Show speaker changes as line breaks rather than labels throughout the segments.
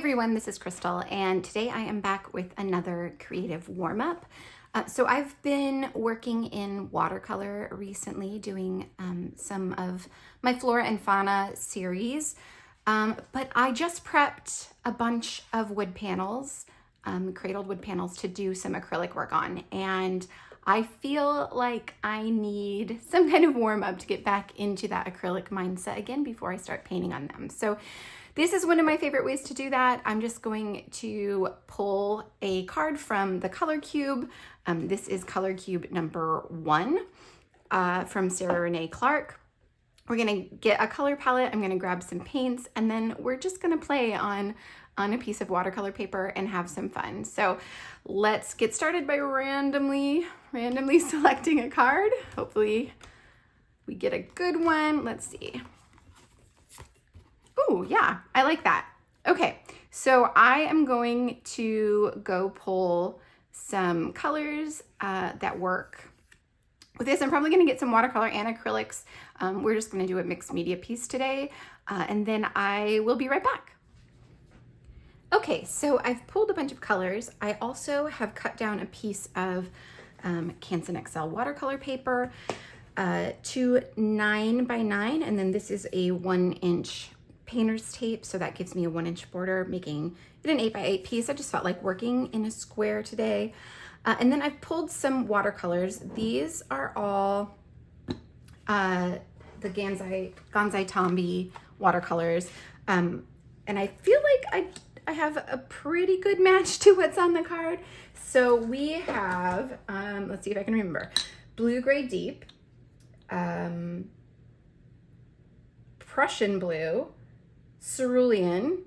everyone, this is Crystal, and today I am back with another creative warm-up. So I've been working in watercolor recently, doing some of my Flora and Fauna series, but I just prepped a bunch of wood panels, cradled wood panels to do some acrylic work on, and I feel like I need some kind of warm-up to get back into that acrylic mindset again before I start painting on them. So this is one of my favorite ways to do that. I'm just going to pull a card from the color cube. This is color cube number 1 from Sarah Renee Clark. We're gonna get a color palette, I'm gonna grab some paints, and then we're just gonna play on a piece of watercolor paper and have some fun. So let's get started by randomly selecting a card. Hopefully we get a good one. Let's see. Oh yeah, I like that. Okay, so I am going to go pull some colors that work with this. I'm probably gonna get some watercolor and acrylics. We're just gonna do a mixed media piece today, and then I will be right back. Okay, so I've pulled a bunch of colors. I also have cut down a piece of Canson XL watercolor paper to 9 by 9, and then this is a 1-inch painter's tape, so that gives me a 1-inch border, making it an 8 by 8 piece. I just felt like working in a square today. And then I've pulled some watercolors. These are all the Gansai Tombi watercolors. And I feel like I have a pretty good match to what's on the card. So we have, let's see if I can remember, Blue Gray Deep, Prussian Blue, Cerulean,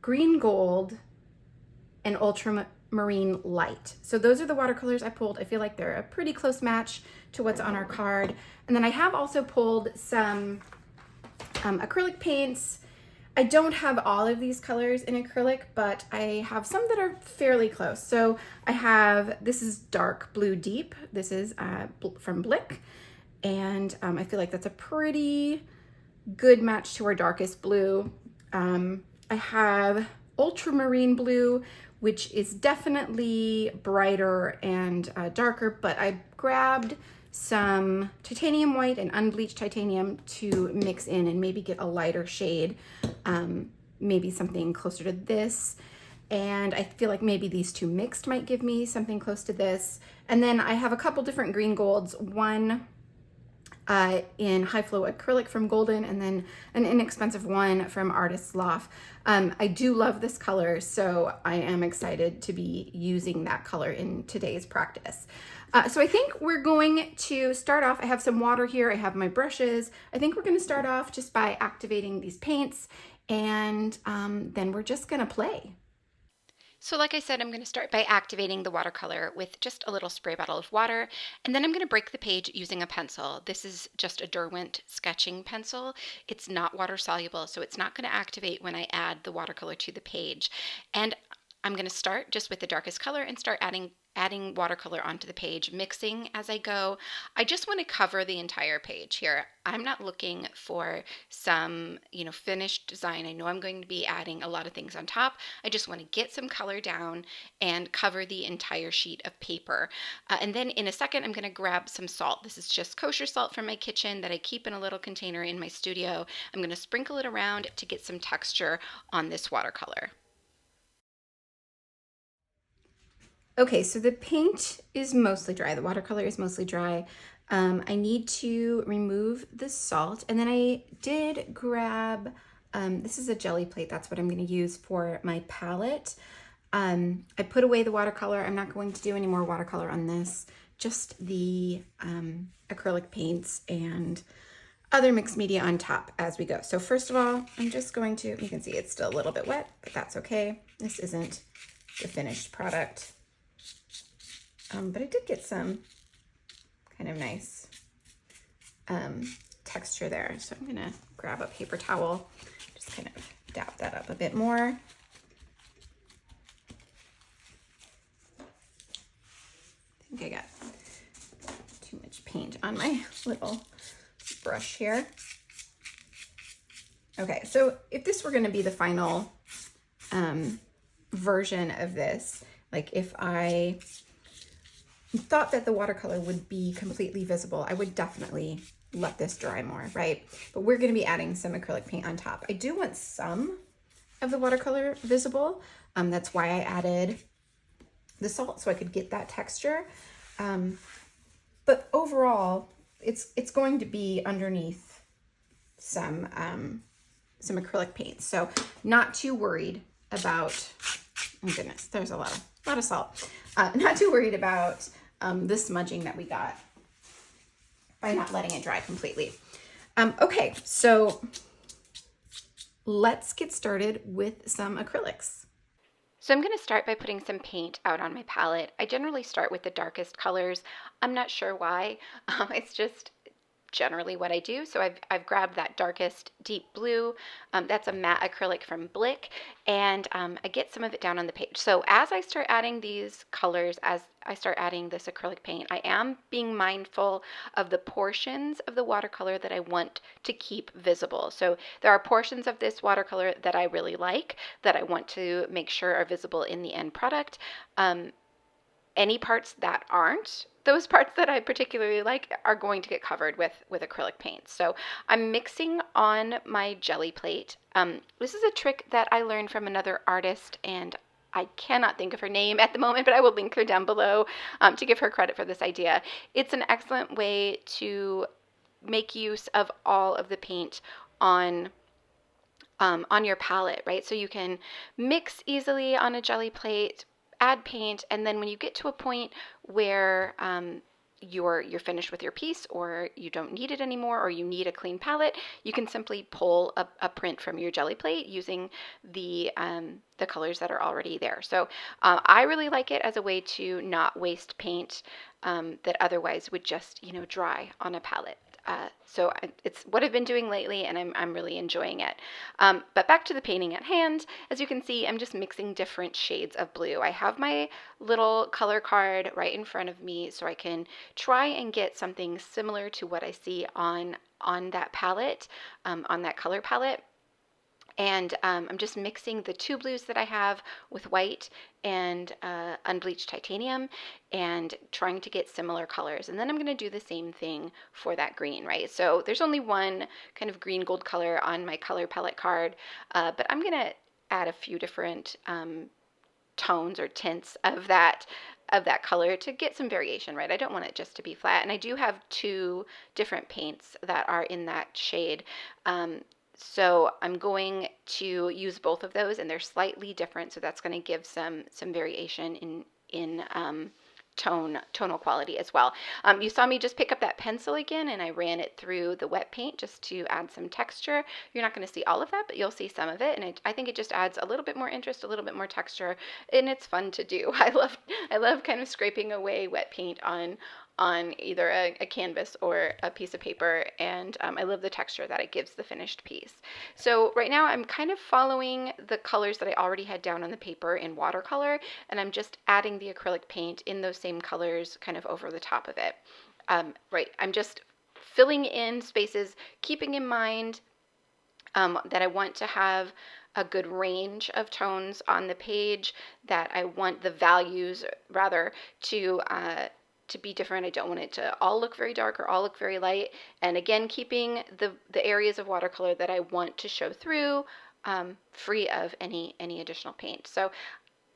Green Gold, and Ultramarine Light. So those are the watercolors I pulled. I feel like they're a pretty close match to what's on our card. And then I have also pulled some acrylic paints. I don't have all of these colors in acrylic, but I have some that are fairly close. So I have, this is Dark Blue Deep. This is from Blick. And I feel like that's a pretty good match to our darkest blue. I have Ultramarine Blue, which is definitely brighter and darker, but I grabbed some titanium white and unbleached titanium to mix in and maybe get a lighter shade, maybe something closer to this. And I feel like maybe these two mixed might give me something close to this. And then I have a couple different green golds, one in high flow acrylic from Golden, and then an inexpensive one from Artist's Loft. I do love this color, so I am excited to be using that color in today's practice. So I think we're going to start off, I have some water here, I have my brushes. I think we're gonna start off just by activating these paints, and then we're just gonna play. So like I said, I'm going to start by activating the watercolor with just a little spray bottle of water, and then I'm going to break the page using a pencil. This is just a Derwent sketching pencil. It's not water soluble, so it's not going to activate when I add the watercolor to the page. And I'm going to start just with the darkest color and start adding watercolor onto the page, mixing as I go. I just want to cover the entire page here. I'm not looking for some, finished design. I know I'm going to be adding a lot of things on top. I just want to get some color down and cover the entire sheet of paper. And then in a second, I'm going to grab some salt. This is just kosher salt from my kitchen that I keep in a little container in my studio. I'm going to sprinkle it around to get some texture on this watercolor. Okay, so the paint is mostly dry. The watercolor is mostly dry. I need to remove the salt, and then I did grab, this is a jelly plate. That's what I'm going to use for my palette. I put away the watercolor. I'm not going to do any more watercolor on this, just the acrylic paints and other mixed media on top as we go. So first of all, I'm just going to, you can see it's still a little bit wet, but that's okay. This isn't the finished product. But I did get some kind of nice texture there. So I'm gonna grab a paper towel, just kind of dab that up a bit more. I think I got too much paint on my little brush here. Okay, so if this were gonna be the final version of this, like if I thought that the watercolor would be completely visible, I would definitely let this dry more, right? But we're going to be adding some acrylic paint on top. I do want some of the watercolor visible. That's why I added the salt, so I could get that texture. But overall, it's going to be underneath some acrylic paint. So not too worried about, oh goodness, there's a lot of salt. Not too worried about the smudging that we got by not letting it dry completely. Okay, so let's get started with some acrylics. So I'm going to start by putting some paint out on my palette. I generally start with the darkest colors. I'm not sure why. It's just generally what I do. So I've grabbed that darkest deep blue. That's a matte acrylic from Blick, and I get some of it down on the page. So as I start adding these colors, as I start adding this acrylic paint, I am being mindful of the portions of the watercolor that I want to keep visible. So there are portions of this watercolor that I really like, that I want to make sure are visible in the end product. Any parts that aren't, those parts that I particularly like, are going to get covered with acrylic paint. So I'm mixing on my jelly plate. This is a trick that I learned from another artist, and I cannot think of her name at the moment, but I will link her down below to give her credit for this idea. It's an excellent way to make use of all of the paint on your palette, right? So you can mix easily on a jelly plate, add paint, and then when you get to a point where you're finished with your piece, or you don't need it anymore, or you need a clean palette, you can simply pull a print from your jelly plate using the colors that are already there. So I really like it as a way to not waste paint that otherwise would just, dry on a palette. So it's what I've been doing lately, and I'm really enjoying it. But back to the painting at hand. As you can see, I'm just mixing different shades of blue. I have my little color card right in front of me, so I can try and get something similar to what I see on that palette, on that color palette. And I'm just mixing the two blues that I have with white and unbleached titanium, and trying to get similar colors. And then I'm going to do the same thing for that green, right? So there's only one kind of green gold color on my color palette card, but I'm going to add a few different tones or tints of that color to get some variation, right? I don't want it just to be flat. And I do have two different paints that are in that shade. So I'm going to use both of those, and they're slightly different, so that's going to give some variation in tonal quality as well. You saw me just pick up that pencil again, and I ran it through the wet paint just to add some texture. You're not going to see all of that, but you'll see some of it, and I think it just adds a little bit more interest, a little bit more texture, and it's fun to do. I love kind of scraping away wet paint on either a canvas or a piece of paper, and I love the texture that it gives the finished piece. So right now I'm kind of following the colors that I already had down on the paper in watercolor, and I'm just adding the acrylic paint in those same colors kind of over the top of it. Right, I'm just filling in spaces, keeping in mind that I want to have a good range of tones on the page, that I want the values rather to be different. I don't want it to all look very dark or all look very light. And again, keeping the areas of watercolor that I want to show through free of any additional paint. So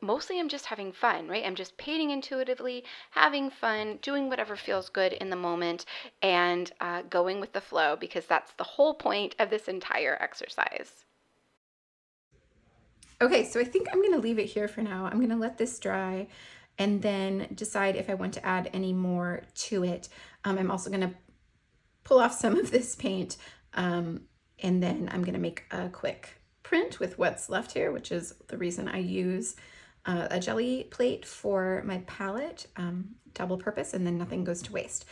mostly I'm just having fun, right? I'm just painting intuitively, having fun, doing whatever feels good in the moment, and going with the flow, because that's the whole point of this entire exercise. Okay, so I think I'm going to leave it here for now. I'm going to let this dry and then decide if I want to add any more to it. I'm also going to pull off some of this paint, and then I'm going to make a quick print with what's left here, which is the reason I use a jelly plate for my palette, double purpose, and then nothing goes to waste.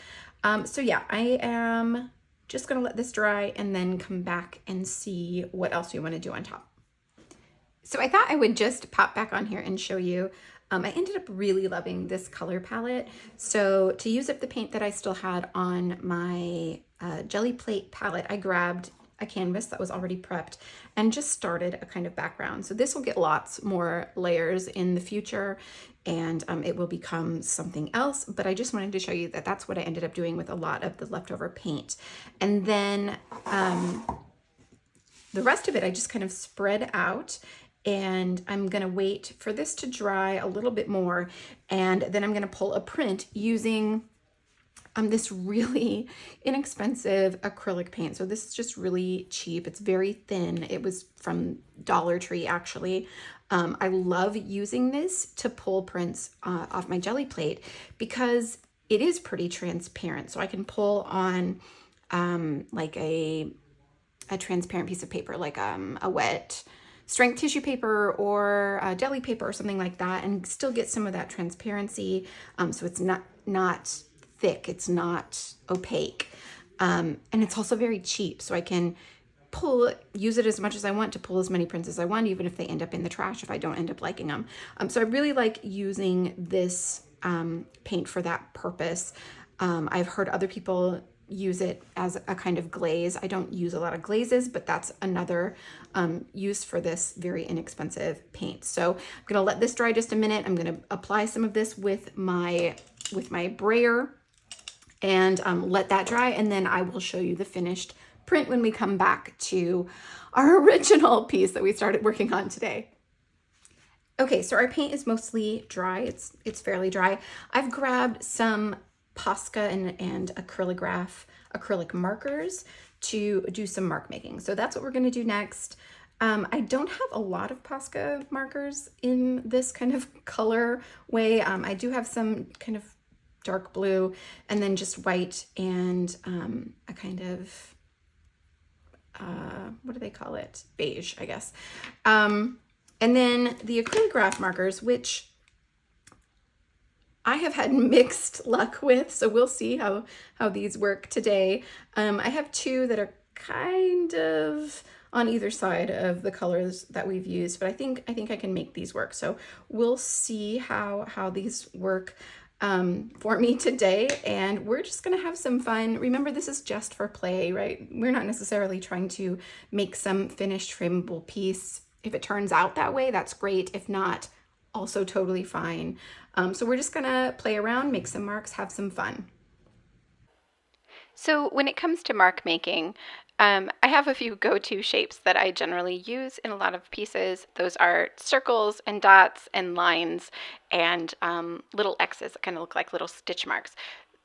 So yeah, I am just going to let this dry and then come back and see what else we want to do on top. So I thought I would just pop back on here and show you. I ended up really loving this color palette. So to use up the paint that I still had on my jelly plate palette, I grabbed a canvas that was already prepped and just started a kind of background. So this will get lots more layers in the future, and it will become something else. But I just wanted to show you that that's what I ended up doing with a lot of the leftover paint. And then the rest of it, I just kind of spread out, and I'm gonna wait for this to dry a little bit more. And then I'm gonna pull a print using this really inexpensive acrylic paint. So this is just really cheap. It's very thin. It was from Dollar Tree, actually. I love using this to pull prints off my jelly plate because it is pretty transparent. So I can pull on like a transparent piece of paper, like a wet strength tissue paper or deli paper or something like that, and still get some of that transparency. So it's not thick, it's not opaque, and it's also very cheap. So I can use it as much as I want to pull as many prints as I want, even if they end up in the trash if I don't end up liking them. So I really like using this paint for that purpose. I've heard other people use it as a kind of glaze. I don't use a lot of glazes, but that's another use for this very inexpensive paint. So I'm gonna let this dry just a minute. I'm gonna apply some of this with my brayer and let that dry, and then I will show you the finished print when we come back to our original piece that we started working on today. Okay, so our paint is mostly dry. It's fairly dry. I've grabbed some Posca and acrylic markers to do some mark making. So that's what we're gonna do next. I don't have a lot of Posca markers in this kind of color way. I do have some kind of dark blue, and then just white and a kind of, what do they call it? Beige, I guess. And then the acrylograph markers, which I have had mixed luck with, so we'll see how these work today. I have two that are kind of on either side of the colors that we've used, but I think I can make these work. So we'll see how these work for me today, and we're just gonna have some fun. Remember, this is just for play, right? We're not necessarily trying to make some finished frameable piece. If it turns out that way, that's great. If not, also totally fine. So we're just gonna play around, make some marks, have some fun. So when it comes to mark making, I have a few go-to shapes that I generally use in a lot of pieces. Those are circles and dots and lines and little X's that kind of look like little stitch marks.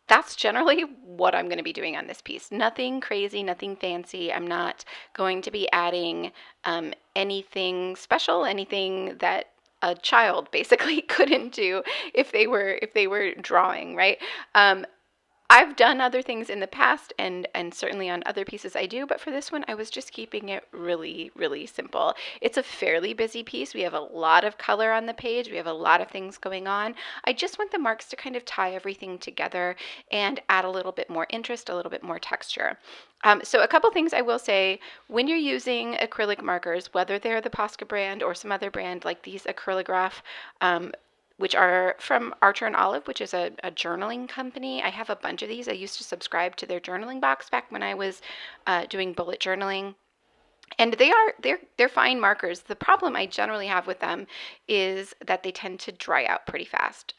That's generally what I'm going to be doing on this piece. Nothing crazy, nothing fancy. I'm not going to be adding anything special, anything that a child basically couldn't do if they were drawing, right? I've done other things in the past, and certainly on other pieces I do, but for this one I was just keeping it really, really simple. It's a fairly busy piece. We have a lot of color on the page. We have a lot of things going on. I just want the marks to kind of tie everything together and add a little bit more interest, a little bit more texture. So a couple things I will say: when you're using acrylic markers, whether they're the Posca brand or some other brand like these acrylograph, which are from Archer and Olive, which is a journaling company. I have a bunch of these. I used to subscribe to their journaling box back when I was doing bullet journaling. And they're fine markers. The problem I generally have with them is that they tend to dry out pretty fast.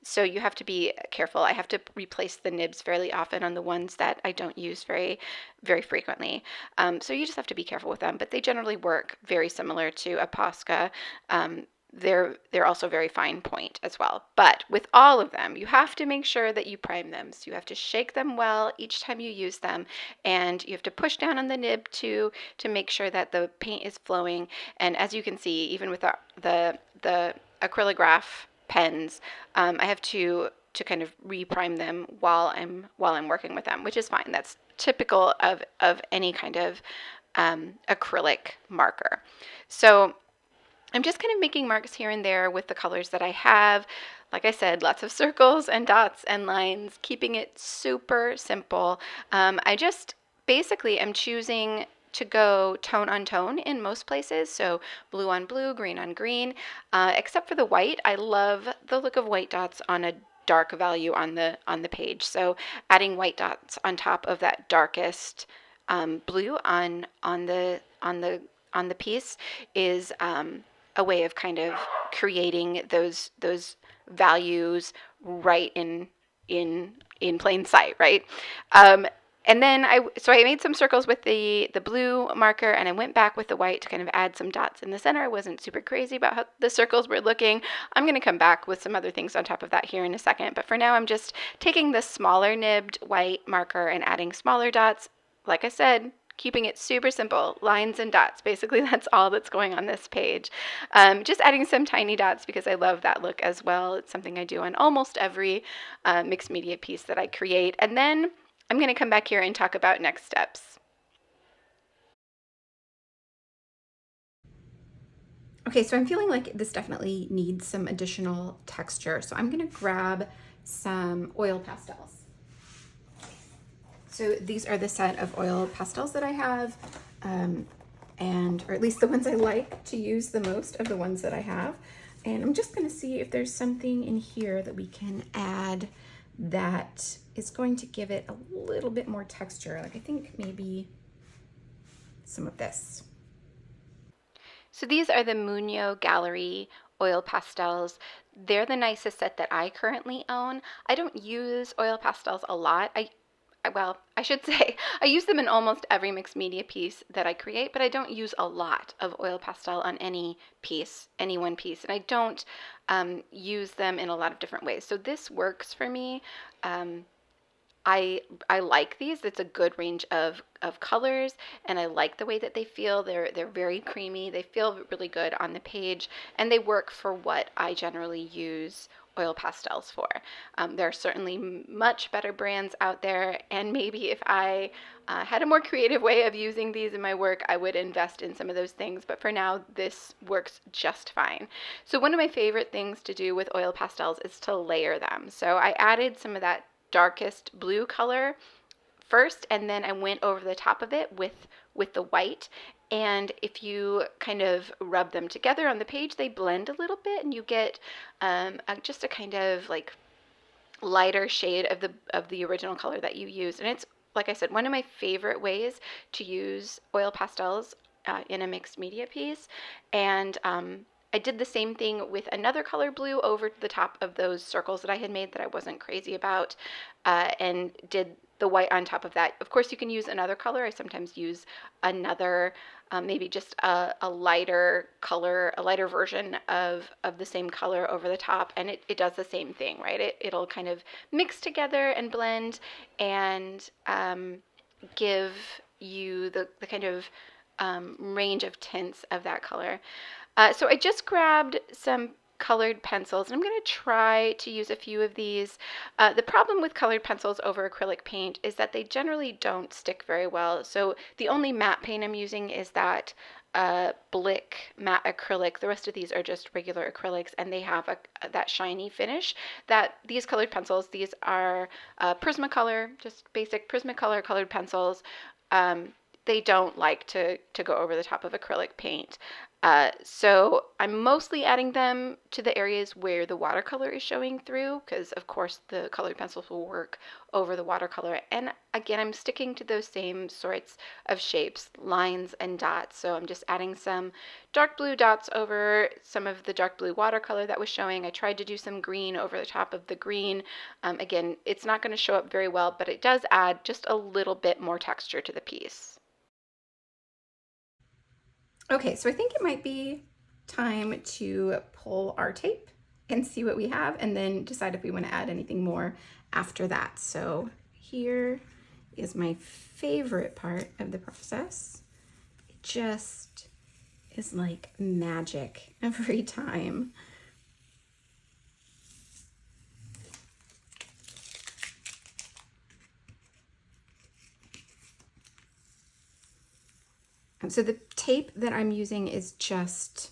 So you have to be careful. I have to replace the nibs fairly often on the ones that I don't use very, very frequently. So you just have to be careful with them. But they generally work very similar to a Posca. They're also very fine point as well. But with all of them, you have to make sure that you prime them. So you have to shake them well each time you use them, and you have to push down on the nib to make sure that the paint is flowing. And as you can see, even with the acrylograph pens, I have to kind of reprime them while I'm working with them, which is fine. That's typical of any kind of acrylic marker. So I'm just kind of making marks here and there with the colors that I have. Like I said, lots of circles and dots and lines, keeping it super simple. I just basically am choosing to go tone on tone in most places. So blue on blue, green on green, except for the white. I love the look of white dots on a dark value on the page. So adding white dots on top of that darkest
blue on the piece is a way of kind of creating those values right in plain sight, right? Um, and then I made some circles with the blue marker, and I went back with the white to kind of add some dots in the center. I wasn't super crazy about how the circles were looking. I'm going to come back with some other things on top of that here in a second, but for now I'm just taking the smaller nibbed white marker and adding smaller dots. Like I said, keeping it super simple, lines and dots. Basically, that's all that's going on this page. Just adding some tiny dots because I love that look as well. It's something I do on almost every mixed media piece that I create. And then I'm going to come back here and talk about next steps.
Okay, so I'm feeling like this definitely needs some additional texture. So I'm gonna grab some oil pastels. So these are the set of oil pastels that I have, or at least the ones I like to use the most of the ones that I have. And I'm just gonna see if there's something in here that we can add that is going to give it a little bit more texture. Like I think maybe some of this.
So these are the Muñoz Gallery oil pastels. They're the nicest set that I currently own. I don't use oil pastels a lot. Well, I should say I use them in almost every mixed media piece that I create, but I don't use a lot of oil pastel on any piece, any one piece, and I don't use them in a lot of different ways. So this works for me. I like these. It's a good range of colors, and I like the way that they feel. They're very creamy. They feel really good on the page, and they work for what I generally use oil pastels for. There are certainly much better brands out there, and maybe if I had a more creative way of using these in my work, I would invest in some of those things. But for now, this works just fine. So one of my favorite things to do with oil pastels is to layer them. So I added some of that darkest blue color first, and then I went over the top of it with the white. And if you kind of rub them together on the page, they blend a little bit, and you get just a kind of like lighter shade of the original color that you use. And it's, like I said, one of my favorite ways to use oil pastels in a mixed media piece. And I did the same thing with another color blue over the top of those circles that I had made that I wasn't crazy about, and did the white on top of that. Of course, you can use another color. I sometimes use another, maybe just a lighter color, a lighter version of the same color over the top, and it does the same thing, right? It'll kind of mix together and blend and give you the kind of range of tints of that color. So I just grabbed some colored pencils, and I'm going to try to use a few of these. The problem with colored pencils over acrylic paint is that they generally don't stick very well. So the only matte paint I'm using is that Blick matte acrylic. The rest of these are just regular acrylics, and they have that shiny finish. That these colored pencils, these are Prismacolor, just basic Prismacolor colored pencils. They don't like to go over the top of acrylic paint. So I'm mostly adding them to the areas where the watercolor is showing through, because of course the colored pencils will work over the watercolor. And again, I'm sticking to those same sorts of shapes, lines and dots. So I'm just adding some dark blue dots over some of the dark blue watercolor that was showing. I tried to do some green over the top of the green. Again, it's not going to show up very well, but it does add just a little bit more texture to the piece.
Okay, so I think it might be time to pull our tape and see what we have, and then decide if we want to add anything more after that. So here is my favorite part of the process. It just is like magic every time. So the tape that I'm using is just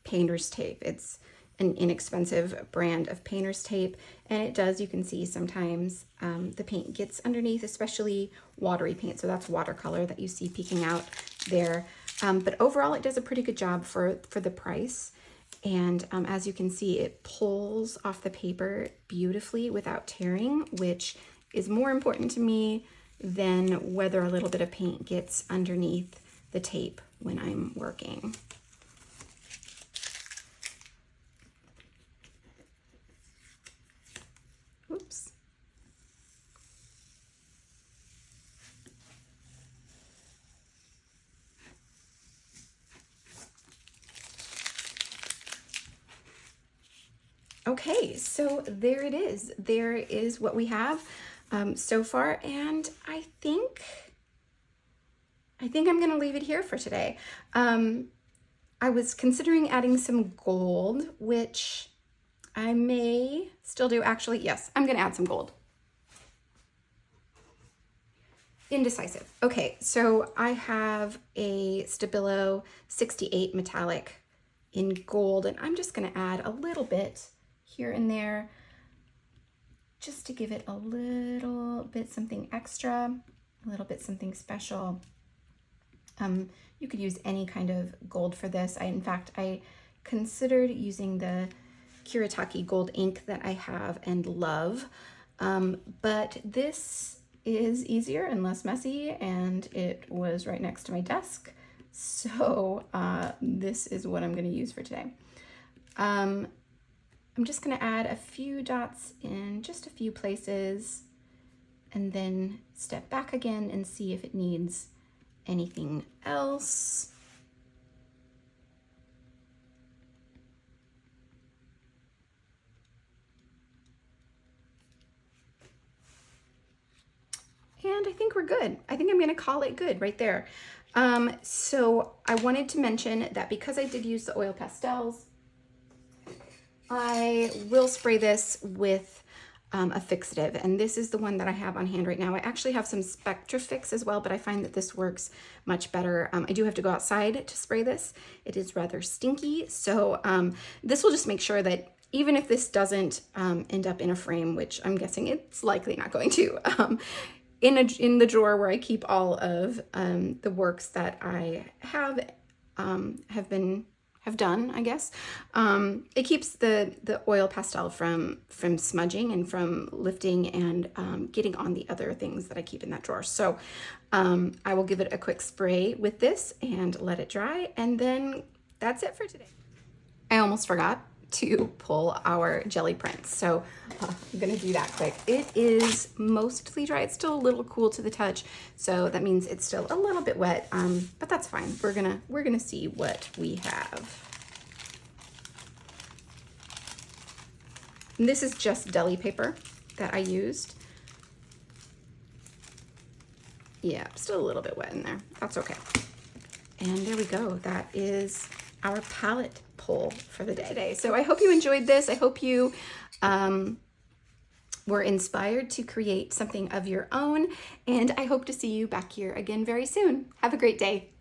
painter's tape. It's an inexpensive brand of painter's tape, and it does, you can see sometimes the paint gets underneath, especially watery paint. So that's watercolor that you see peeking out there. But overall, it does a pretty good job for the price. And as you can see, it pulls off the paper beautifully without tearing, which is more important to me than whether a little bit of paint gets underneath the tape when I'm working. Oops. Okay, so there it is. There is what we have so far, and I think I'm gonna leave it here for today. I was considering adding some gold, which I may still do. Actually, yes, I'm gonna add some gold. Indecisive. Okay, so I have a Stabilo 68 metallic in gold, and I'm just gonna add a little bit here and there just to give it a little bit something extra, a little bit something special. You could use any kind of gold for this. In fact, I considered using the Kuretake gold ink that I have and love, but this is easier and less messy, and it was right next to my desk. So this is what I'm going to use for today. I'm just going to add a few dots in just a few places and then step back again and see if it needs anything else. And I think we're good. I think I'm going to call it good right there. So I wanted to mention that because I did use the oil pastels, I will spray this with a fixative, and this is the one that I have on hand right now. I actually have some Spectrafix as well, but I find that this works much better. I do have to go outside to spray this. It is rather stinky, so this will just make sure that even if this doesn't end up in a frame, which I'm guessing it's likely not going to, in the drawer where I keep all of the works that I have done, I guess. It keeps the oil pastel from smudging and from lifting and getting on the other things that I keep in that drawer. So I will give it a quick spray with this and let it dry, and then that's it for today. I almost forgot to pull our jelly prints, so I'm gonna do that quick. It is mostly dry. It's still a little cool to the touch, so that means it's still a little bit wet, but that's fine. We're gonna see what we have. And this is just deli paper that I used. Yeah, still a little bit wet in there. That's okay. And there we go. That is our palette pull for the day today. So I hope you enjoyed this. I hope you were inspired to create something of your own, and I hope to see you back here again very soon. Have a great day.